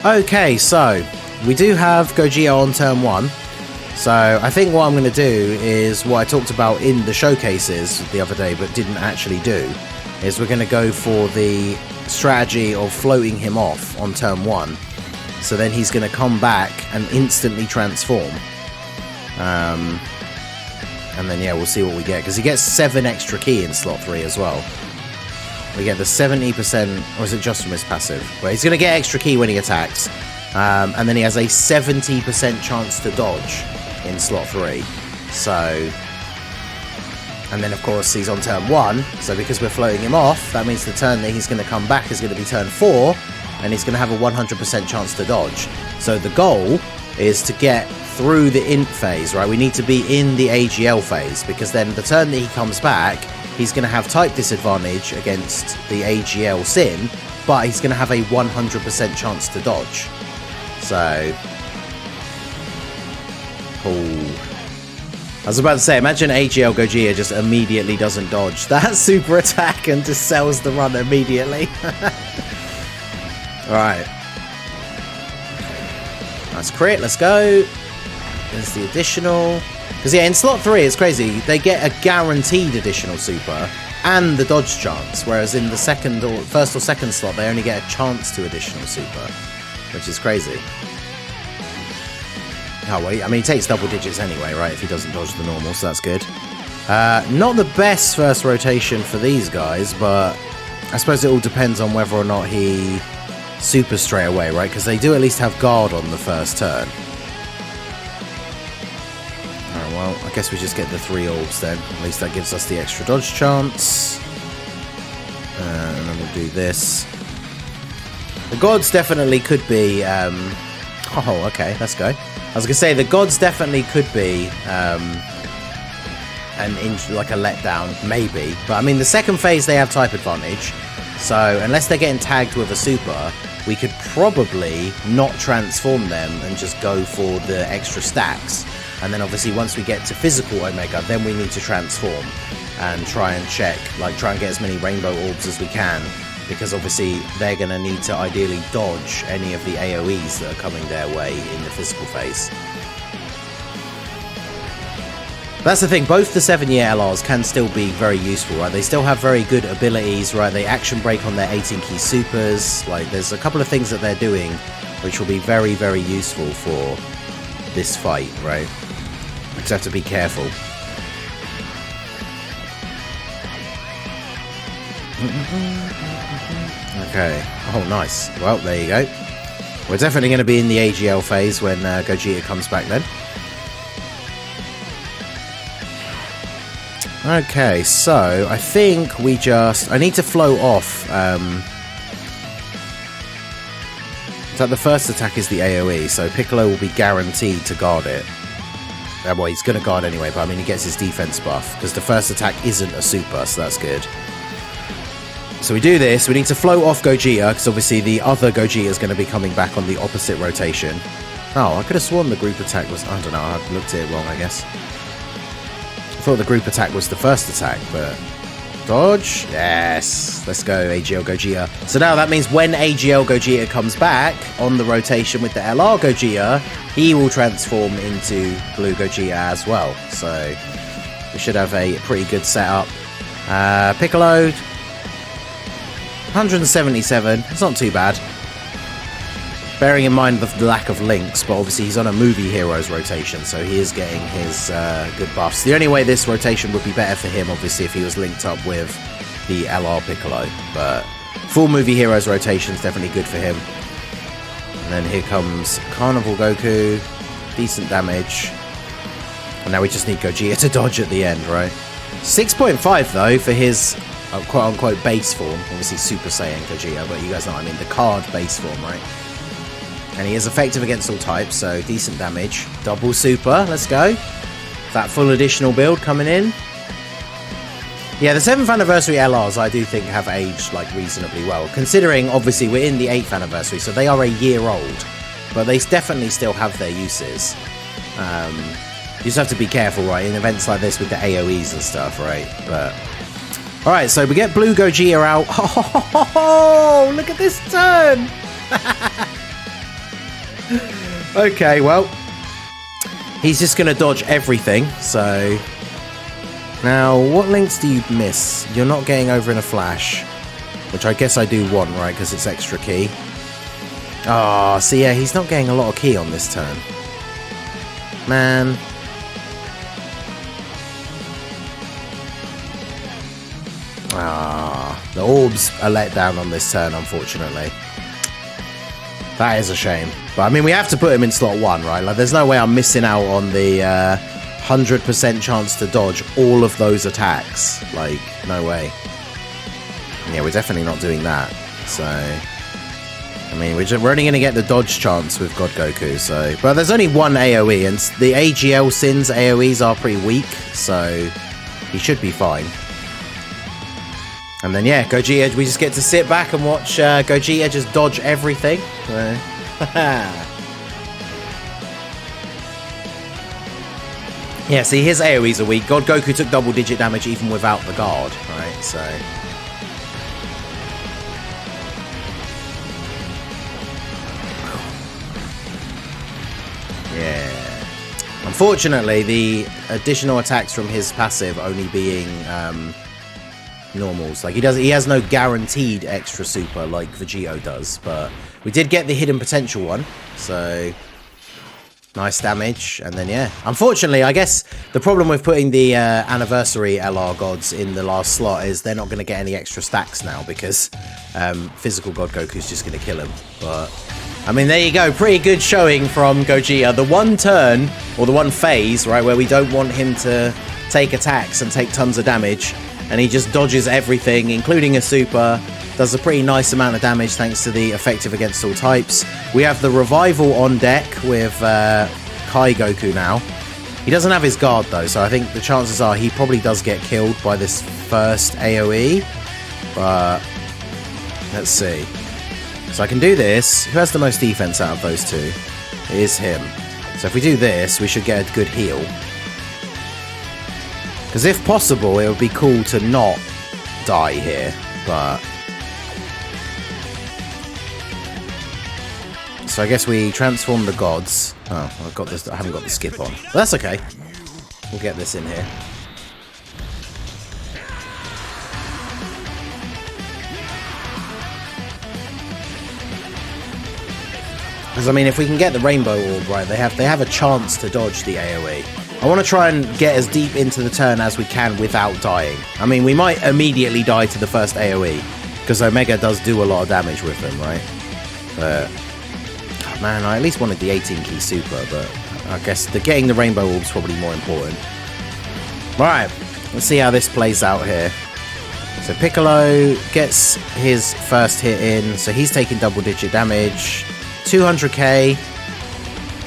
Okay, so we do have Gogeta on turn 1. So I think what I'm going to do is what I talked about in the showcases the other day but didn't actually do, is we're going to go for the strategy of floating him off on turn 1. So then he's going to come back and instantly transform. And then, yeah, we'll see what we get. Because he gets 7 extra ki in slot 3 as well. We get the 70%, or is it just from his passive? Well, he's going to get extra ki when he attacks. And then he has a 70% chance to dodge in slot 3. So... And then, of course, he's on turn 1. So because we're floating him off, that means the turn that he's going to come back is going to be turn 4. And he's going to have a 100% chance to dodge. So the goal is to get through the int phase, right? We need to be in the AGL phase, because then the turn that he comes back, he's going to have type disadvantage against the AGL SYN, but he's going to have a 100% chance to dodge. So... Oh... I was about to say, imagine AGL Gogeta just immediately doesn't dodge that super attack and just sells the run immediately. Alright. Nice crit, let's go. There's the additional. Because yeah, in slot 3 it's crazy. They get a guaranteed additional super and the dodge chance, whereas in the second or first or second slot they only get a chance to additional super, which is crazy. Oh wait, I mean he takes double digits anyway, right, if he doesn't dodge the normal, so that's good. Not the best first rotation for these guys, but I suppose it all depends on whether or not he supers straight away, right? Because they do at least have guard on the first turn. Alright, well, I guess we just get the 3 orbs then. At least that gives us the extra dodge chance. And then we'll do this. The gods definitely could be... Oh, okay, let's go. I was going to say, the gods definitely could be like a letdown, maybe. But, I mean, the second phase, they have type advantage. So, unless they're getting tagged with a super, we could probably not transform them and just go for the extra stacks. And then, obviously, once we get to physical Omega, then we need to transform and try and check, like, try and get as many rainbow orbs as we can. Because obviously they're going to need to ideally dodge any of the AoEs that are coming their way in the physical phase. That's the thing, both the 7-year LRs can still be very useful, right? They still have very good abilities, right? They action break on their 18 key supers. Like, there's a couple of things that they're doing which will be very, very useful for this fight, right? We just have to be careful. Okay. Oh, nice. Well, there you go. We're definitely going to be in the AGL phase when Gogeta comes back then. Okay, so I think we just... I need to float off. So the first attack is the AoE, so Piccolo will be guaranteed to guard it. Well, he's going to guard anyway, but I mean, he gets his defense buff, because the first attack isn't a super, so that's good. So we do this, we need to float off Gogeta, because obviously the other Gogeta is going to be coming back on the opposite rotation. Oh, I could have sworn the group attack was... I don't know, I looked at it wrong, I guess. I thought the group attack was the first attack, but... Dodge? Yes! Let's go, AGL Gogeta. So now that means when AGL Gogeta comes back on the rotation with the LR Gogeta, he will transform into Blue Gogeta as well. So we should have a pretty good setup. Piccolo... 177, it's not too bad. Bearing in mind the lack of links, but obviously he's on a movie heroes rotation, so he is getting his good buffs. The only way this rotation would be better for him, obviously, if he was linked up with the LR Piccolo. But full movie heroes rotation is definitely good for him. And then here comes Carnival Goku, decent damage. And now we just need Gogeta to dodge at the end, right? 6.5 though for his... quote-unquote base form, obviously Super Saiyan Gogeta, but you guys know what I mean, the card base form, right? And he is effective against all types, so decent damage. Double super, let's go. That full additional build coming in. Yeah, the 7th anniversary LRs I do think have aged like reasonably well, considering obviously we're in the 8th anniversary, so they are a year old, but they definitely still have their uses. You just have to be careful, right, in events like this with the AoEs and stuff, right? But... Alright, so we get Blue Gogeta out. Oh, look at this turn! Okay, well, he's just going to dodge everything, so... Now, what links do you miss? You're not getting over in a flash, which I guess I do want, right, because it's extra key. Oh, so yeah, he's not getting a lot of key on this turn. Man. Ah, the orbs are let down on this turn, unfortunately. That is a shame. But, I mean, we have to put him in slot 1, right? Like, there's no way I'm missing out on the 100% chance to dodge all of those attacks. Like, no way. Yeah, we're definitely not doing that. So, I mean, we're only going to get the dodge chance with God Goku. So, but there's only one AoE, and the AGL SYN's AoEs are pretty weak. So, he should be fine. And then, yeah, Gogeta, we just get to sit back and watch Gogeta just dodge everything. Yeah, see, his AoEs are weak. God Goku took double-digit damage even without the guard, right? So... yeah. Unfortunately, the additional attacks from his passive only being... normals. Like, he has no guaranteed extra super like Vegito does, but we did get the hidden potential one, so nice damage. And then, yeah, unfortunately, I guess the problem with putting the anniversary LR gods in the last slot is they're not going to get any extra stacks now, because physical God Goku's just going to kill him. But I mean, there you go, pretty good showing from Gogeta. The one turn, or the one phase, right, where we don't want him to take attacks and take tons of damage, and he just dodges everything, including a super, does a pretty nice amount of damage thanks to the effective against all types. We have the revival on deck with Kai Goku now. He doesn't have his guard though, so I think the chances are he probably does get killed by this first AoE. But let's see. So I can do this. Who has the most defense out of those two? It is him. So if we do this, we should get a good heal. Because if possible, it would be cool to not die here, but... So I guess we transform the gods. Oh, I've got this. I haven't got the skip on. But that's okay. We'll get this in here. Because, I mean, if we can get the rainbow orb right, they have a chance to dodge the AoE. I want to try and get as deep into the turn as we can without dying. I mean, we might immediately die to the first AoE, because Omega does do a lot of damage with them, right? But, oh man, I at least wanted the 18-key super, but I guess getting the rainbow orb is probably more important. Alright, let's see how this plays out here. So Piccolo gets his first hit in, so he's taking double-digit damage. 200k.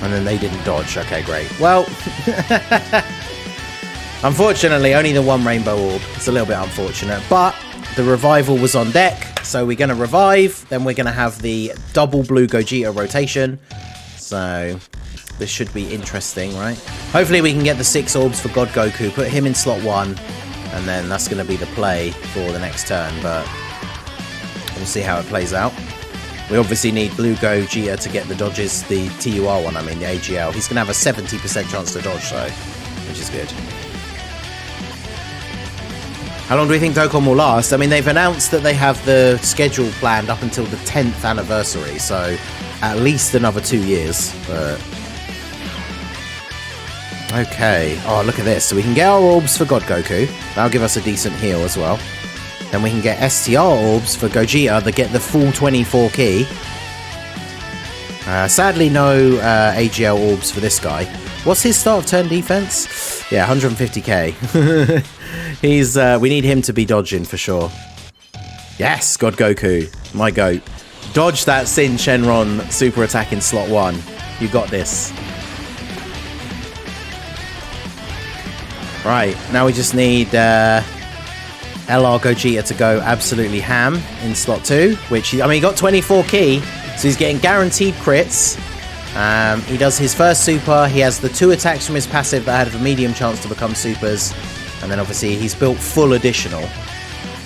And then they didn't dodge. Okay, great. Well, unfortunately, only the one rainbow orb. It's a little bit unfortunate. But the revival was on deck. So we're going to revive. Then we're going to have the double blue Gogeta rotation. So this should be interesting, right? Hopefully we can get the 6 orbs for God Goku. Put him in slot 1. And then that's going to be the play for the next turn. But we'll see how it plays out. We obviously need Blue Gogeta to get the dodges, the TUR one, I mean, the AGL. He's going to have a 70% chance to dodge, though, which is good. How long do we think Dokkan will last? I mean, they've announced that they have the schedule planned up until the 10th anniversary, so at least another 2 years. But okay. Oh, look at this. So we can get our orbs for God Goku. That'll give us a decent heal as well. Then we can get STR orbs for Gogeta that get the full 24 key. Sadly, no AGL orbs for this guy. What's his start of turn defense? Yeah, 150k. He's we need him to be dodging for sure. Yes, God Goku, my goat. Dodge that SYN Shenron super attack in slot 1. You got this. Right, now we just need LR Gogeta to go absolutely ham in slot 2, which, I mean, he got 24 key, so he's getting guaranteed crits. He does his first super, he has the 2 attacks from his passive that have a medium chance to become supers, and then obviously he's built full additional.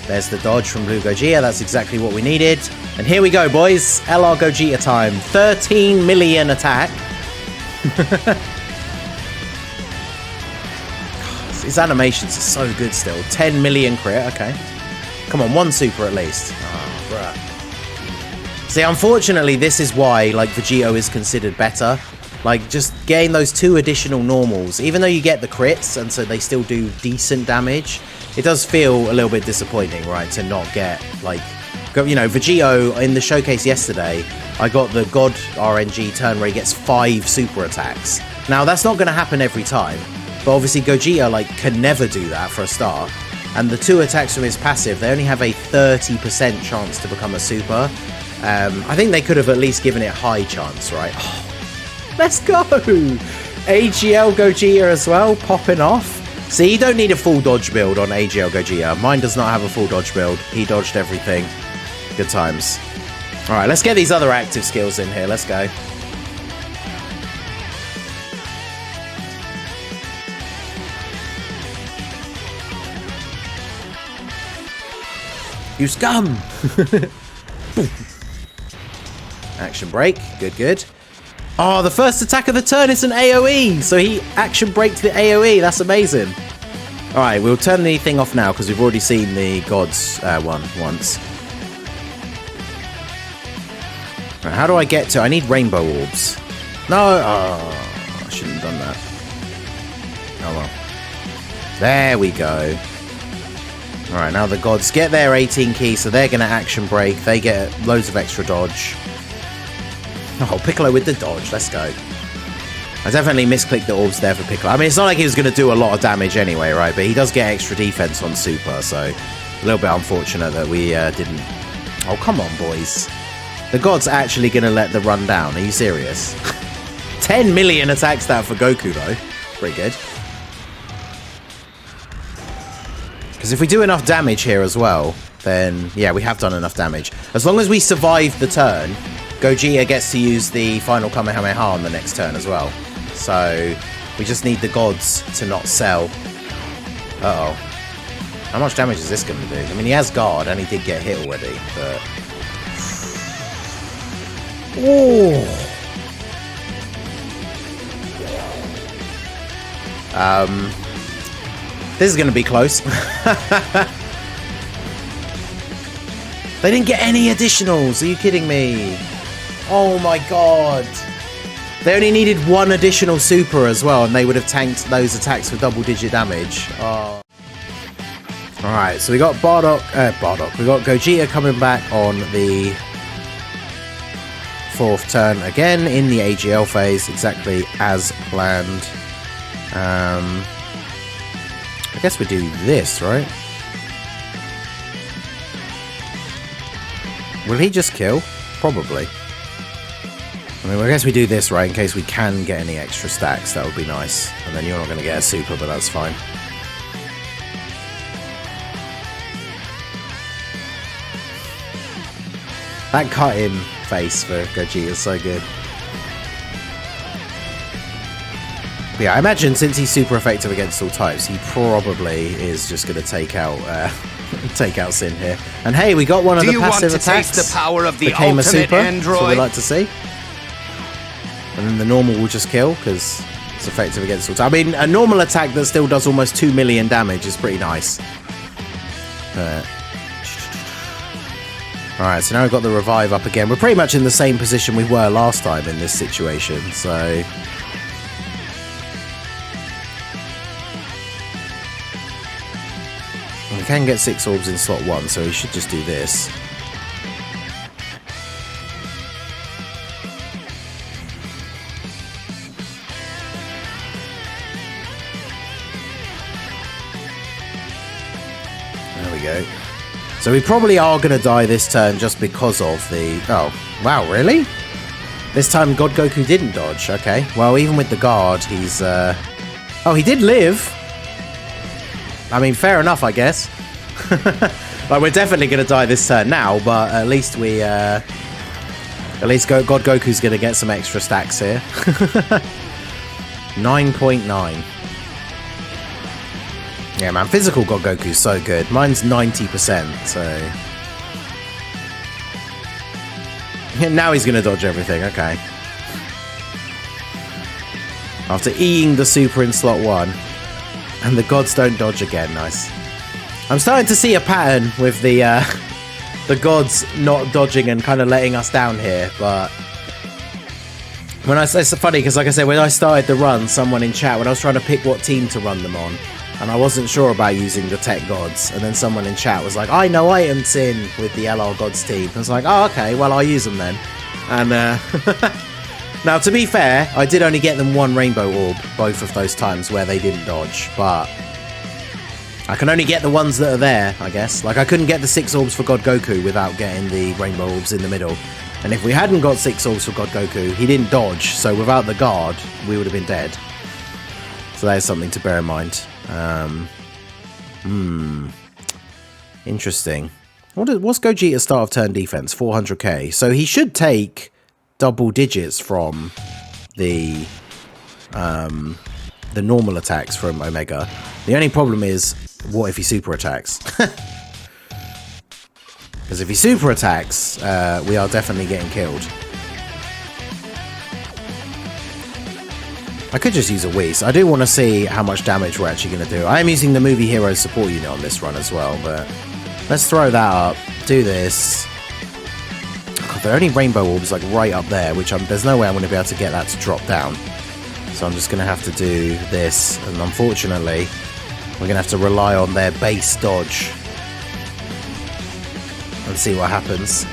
There's the dodge from Blue Gogeta, that's exactly what we needed. And here we go, boys, LR Gogeta time. 13 million attack, His animations are so good still. 10 million crit, okay. Come on, one super at least. Oh, bruh. See, unfortunately, this is why, like, Vegito is considered better. Like, just getting those 2 additional normals, even though you get the crits, and so they still do decent damage, it does feel a little bit disappointing, right, to not get, like, you know, Vegito, in the showcase yesterday, I got the God RNG turn where he gets 5 super attacks. Now, that's not going to happen every time. But obviously Gogeta, like, can never do that for a start. And the 2 attacks from his passive, they only have a 30% chance to become a super. I think they could have at least given it a high chance, right? Oh, let's go! AGL Gogeta as well, popping off. See, you don't need a full dodge build on AGL Gogeta. Mine does not have a full dodge build. He dodged everything. Good times. Alright, let's get these other active skills in here. Let's go. You scum! Action break. Good, good. Oh, the first attack of the turn is an AoE! So he action braked the AoE. That's amazing. Alright, we'll turn the thing off now because we've already seen the gods one once. Right, how do I get to... I need rainbow orbs. No! Oh, I shouldn't have done that. Oh well. There we go. Alright, now the gods get their 18 keys, so they're going to action break. They get loads of extra dodge. Oh, Piccolo with the dodge. Let's go. I definitely misclicked the orbs there for Piccolo. I mean, it's not like he was going to do a lot of damage anyway, right? But he does get extra defense on Super, so a little bit unfortunate that we didn't... Oh, come on, boys. The god's actually going to let the run down. Are you serious? 10 million attacks that for Goku, though. Pretty good. Because if we do enough damage here as well, then, yeah, we have done enough damage. As long as we survive the turn, Gogeta gets to use the final Kamehameha on the next turn as well. So, we just need the gods to not sell. Uh-oh. How much damage is this going to do? I mean, he has guard, and he did get hit already, but... Oh! This is going to be close. They didn't get any additionals. Are you kidding me? Oh my god. They only needed 1 additional super as well, and they would have tanked those attacks for double-digit damage. Oh. Alright, so we got Bardock. We got Gogeta coming back on the 4th turn again in the AGL phase, exactly as planned. I guess we do this, right? Will he just kill? Probably. I mean, I guess we do this, right, in case we can get any extra stacks. That would be nice. And then you're not going to get a super, but that's fine. That cut-in face for Gogeta is so good. But yeah, I imagine since he's super effective against all types, he probably is just going to take out SYN here. And hey, we got one of the passive attacks. The power of the became a super. Android? That's what we like to see. And then the normal will just kill because it's effective against all types. I mean, a normal attack that still does almost 2 million damage is pretty nice. Alright, so now we've got the revive up again. We're pretty much in the same position we were last time in this situation, so... We can get 6 orbs in slot 1, so we should just do this. There we go. So we probably are going to die this turn just because of the... Oh, wow, really? This time God Goku didn't dodge. Okay, well, even with the guard, he's... Oh, he did live! I mean, fair enough, I guess. Like, we're definitely going to die this turn now, but at least we... At least God Goku's going to get some extra stacks here. 9.9. Yeah, man, physical God Goku's so good. Mine's 90%, so... Now he's going to dodge everything, okay. After Eing the super in slot 1. And the gods don't dodge again. Nice. I'm starting to see a pattern with the gods not dodging and kind of letting us down here, but it's funny because, like I said, when I started the run, someone in chat, when I was trying to pick what team to run them on, and I wasn't sure about using the tech gods, and then someone in chat was like, I know item SYN with the LR gods team. I was like, oh, okay, well, I'll use them then. And now, to be fair, I did only get them 1 rainbow orb both of those times where they didn't dodge, but I can only get the ones that are there, I guess. Like, I couldn't get the 6 orbs for God Goku without getting the rainbow orbs in the middle. And if we hadn't got 6 orbs for God Goku, he didn't dodge, so without the guard, we would have been dead. So that is something to bear in mind. Interesting. What's Gogeta's start of turn defense? 400k. So he should take double digits from the normal attacks from Omega. The only problem is, what if he super attacks? Because if he super attacks, we are definitely getting killed. I could just use a Whis. I do want to see how much damage we're actually going to do. I am using the Movie Heroes support unit on this run as well, but let's throw that up. Do this. God, there are only rainbow orbs like right up there, which there's no way I'm going to be able to get that to drop down. So I'm just going to have to do this, and unfortunately, we're going to have to rely on their base dodge and see what happens.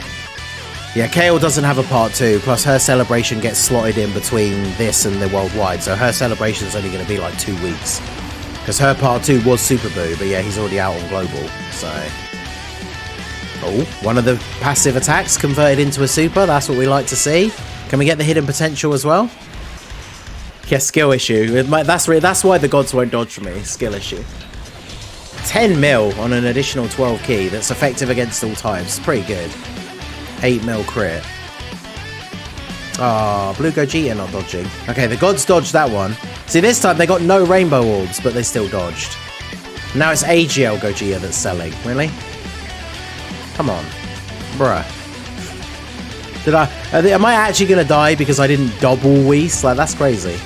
Yeah, Kale doesn't have a part 2, plus her celebration gets slotted in between this and the worldwide, so her celebration is only going to be like 2 weeks. Because her part 2 was Super Boo, but yeah, he's already out on global, so... Oh, one of the passive attacks converted into a super, that's what we like to see. Can we get the hidden potential as well? Yeah, skill issue. That's why the gods won't dodge for me. Skill issue. 10 mil on an additional 12 key that's effective against all types. Pretty good. 8 mil crit. Ah, Blue Gogeta not dodging. Okay, the gods dodged that one. See, this time they got no rainbow orbs, but they still dodged. Now it's AGL Gogeta that's selling. Really? Come on. Bruh. Am I actually going to die because I didn't double Whis? Like, that's crazy.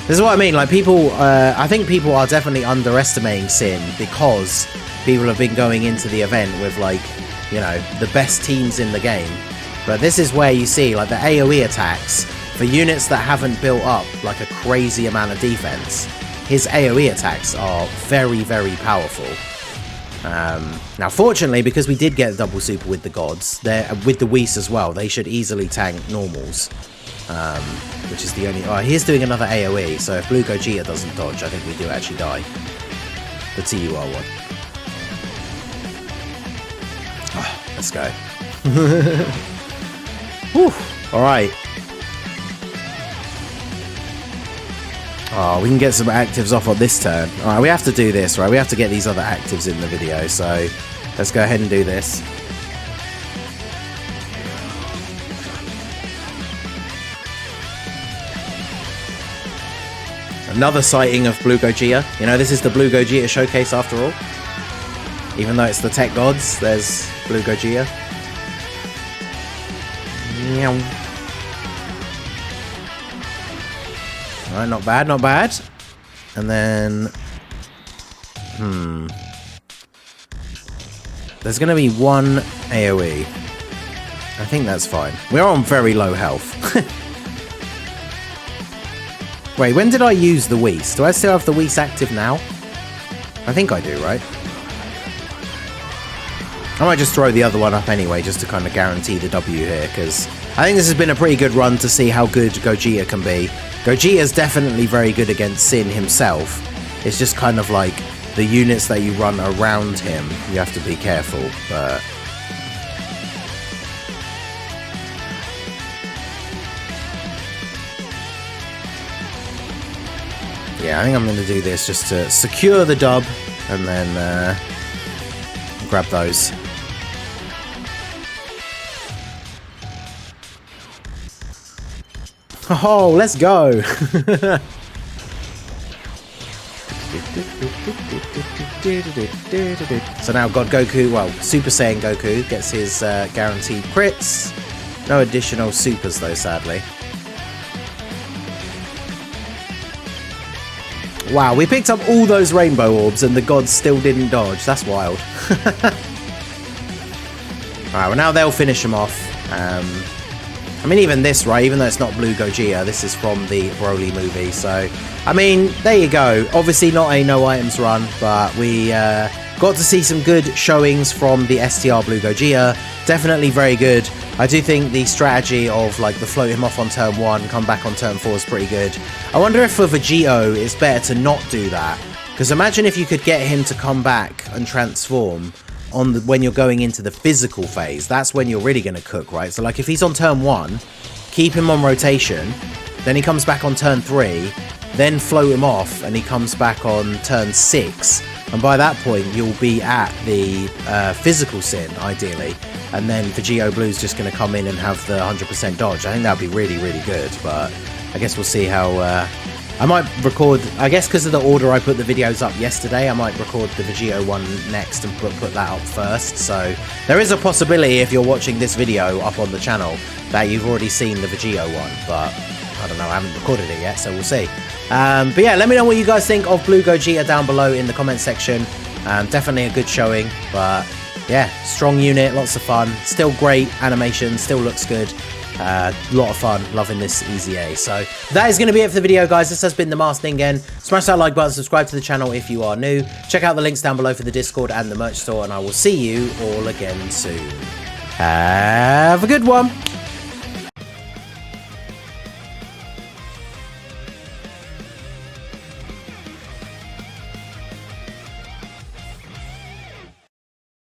This is what I mean, like, people, I think people are definitely underestimating SYN because people have been going into the event with, like, you know, the best teams in the game. But this is where you see, like, the AoE attacks, for units that haven't built up, like, a crazy amount of defense, his AoE attacks are very, very powerful. Now, fortunately, because we did get a double super with the gods, with the Whis as well, they should easily tank normals. Which is the only... Oh, he's doing another AoE, so if Blue Gogeta doesn't dodge, I think we do actually die. The TUR one. Oh, let's go. Whew. Alright. Oh, we can get some actives off on this turn. Alright, we have to do this, right? We have to get these other actives in the video, so let's go ahead and do this. Another sighting of Blue Gogeta. You know, this is the Blue Gogeta showcase after all. Even though it's the tech gods, there's Blue Gogeta. Alright, not bad, not bad. And then... There's going to be one AoE. I think that's fine. We're on very low health. Wait, when did I use the Whis? Do I still have the Whis active now? I think I do, right? I might just throw the other one up anyway, just to kind of guarantee the W here, because I think this has been a pretty good run to see how good Gogeta can be. Gogeta's definitely very good against SYN himself. It's just kind of like the units that you run around him, you have to be careful, but... Yeah, I think I'm going to do this just to secure the dub, and then grab those. Oh, let's go! So now God Goku, well, Super Saiyan Goku gets his guaranteed crits. No additional supers though, sadly. Wow, we picked up all those rainbow orbs and the gods still didn't dodge. That's wild. Alright, well now they'll finish them off. I mean, even this, right, even though it's not Blue Gogeta, this is from the Broly movie, so, I mean, there you go. Obviously not a no items run, but we got to see some good showings from the STR Blue Gogeta. Definitely very good. I do think the strategy of, like, the float him off on turn 1, come back on turn 4 is pretty good. I wonder if for Vegito, it's better to not do that, because imagine if you could get him to come back and transform on when you're going into the physical phase. That's when you're really going to cook, right? So like if he's on turn 1, keep him on rotation, then he comes back on turn 3, then float him off and he comes back on turn 6, and by that point you'll be at the physical SYN ideally, and then Vegito Blue's just going to come in and have the 100% dodge. I think that would be really, really good, but I guess we'll see how I might record, I guess because of the order I put the videos up yesterday, I might record the Vegito one next and put that up first. So there is a possibility, if you're watching this video up on the channel, that you've already seen the Vegito one, but I don't know, I haven't recorded it yet, so we'll see. But yeah, let me know what you guys think of Blue Gogeta down below in the comment section. Definitely a good showing, but yeah, strong unit, lots of fun, still great animation, still looks good. A lot of fun, loving this EZA. So that is going to be it for the video, guys. This has been the Masked Ningen. Smash that like button, subscribe to the channel if you are new. Check out the links down below for the Discord and the merch store, and I will see you all again soon. Have a good one.